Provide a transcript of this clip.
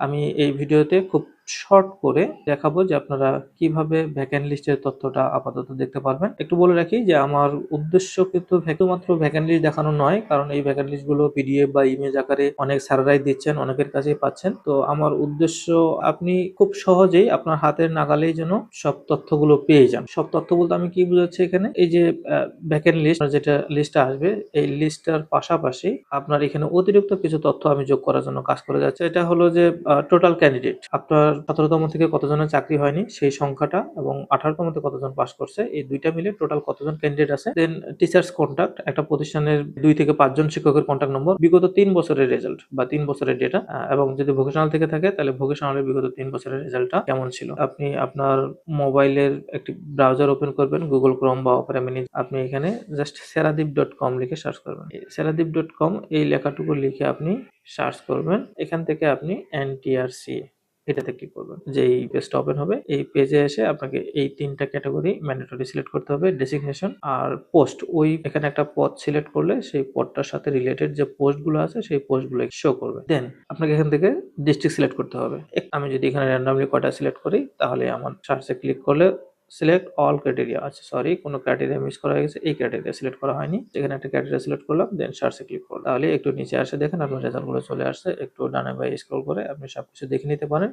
আমি এই ভিডিওতে খুব শর্ট করে দেখাবো যে আপনারা কিভাবে ভ্যাকেন্ট লিস্টের তথ্যটা আপাতত দেখতে পারবেন। একটু বলে রাখি যে আমার উদ্দেশ্য কিন্তু শুধুমাত্র ভ্যাকেন্ট লিস্ট দেখানো নয়, কারণ এই ভ্যাকেন্ট লিস্টগুলো পিডিএফ বা ইমেজ আকারে অনেক স্যারেরাই দিচ্ছেন, অনেকের কাছেই পাচ্ছেন। তো আমার উদ্দেশ্য আপনি খুব সহজেই আপনার হাতের নাগালেই যেন সব তথ্যগুলো পেয়ে যান। সব তথ্য বলতে আমি কি বোঝাচ্ছি এখানে, এই যে ভ্যাকেন্ট লিস্ট যেটা লিস্টটা আসবে, এই লিস্টটার পাশাপাশি আপনার এখানে অতিরিক্ত কিছু তথ্য আমি যোগ করার জন্য কাজ করে যাচ্ছে। এটা হলো যে টোটাল ক্যান্ডিডেট, আপনার 17তম থেকে কতজনের চাকরি হয়নি সেই সংখ্যাটা, এবং 18তম থেকে কতজন পাস করছে, এই দুইটা মিলে টোটাল কতজন ক্যান্ডিডেট আছে। দেন টিচার্স কন্টাক্ট, একটা প্রতিষ্ঠানের 2 থেকে 5 জন শিক্ষকের কন্টাক্ট নম্বর, বিগত 3 বছরের রেজাল্ট বা 3 বছরের ডেটা, এবং যদি ভোকেশনাল থেকে থাকে তাহলে ভোকেশনালের বিগত 3 বছরের রেজাল্টটা কেমন ছিল। আপনি আপনার মোবাইলের একটি ব্রাউজার ওপেন করবেন, গুগল ক্রোম বা অপেরা মিনি। আপনি এখানে জাস্ট seradip.com লিখে সার্চ করবেন। seradip.com এই লেখাটুকু লিখে আপনি সার্চ করবেন। এখান থেকে আপনি এনটিআরসি এটাতে ক্লিক করবেন। যেই পেজটা ওপেন হবে, এই পেজে এসে আপনাকে এই 3টা ক্যাটাগরি ম্যান্ডেটরি সিলেক্ট করতে হবে, ডেসিগনেশন আর পোস্ট। ওই এখানে একটা পদ সিলেক্ট করলে সেই পদটার সাথে রিলেটেড যে পোস্টগুলো আছে সেই পোস্টগুলো শো করবে। দেন আপনাকে এখান থেকে ডিস্ট্রিক্ট সিলেক্ট করতে হবে। আমি যদি এখানে র্যান্ডমলি কয়টা সিলেক্ট করি, তাহলে আমার সার্চে ক্লিক করলে সিলেক্ট অল ক্রাইটেরিয়া, আচ্ছা সরি, কোনো ক্রাইটেরিয়া মিস করা হয়ে গেছে, এই ক্রাইটেরিয়া সিলেক্ট করা হয়নি। এখানে একটা ক্রাইটেরিয়া সিলেক্ট করলাম, দেন সার্চে ক্লিক করলাম। তাহলে একটু নিচে আসে দেখেন আপনার রেজাল্টগুলো চলে আসছে। একটু ডানে বাঁয়ে স্ক্রল করে আপনি সবকিছু দেখে নিতে পারেন।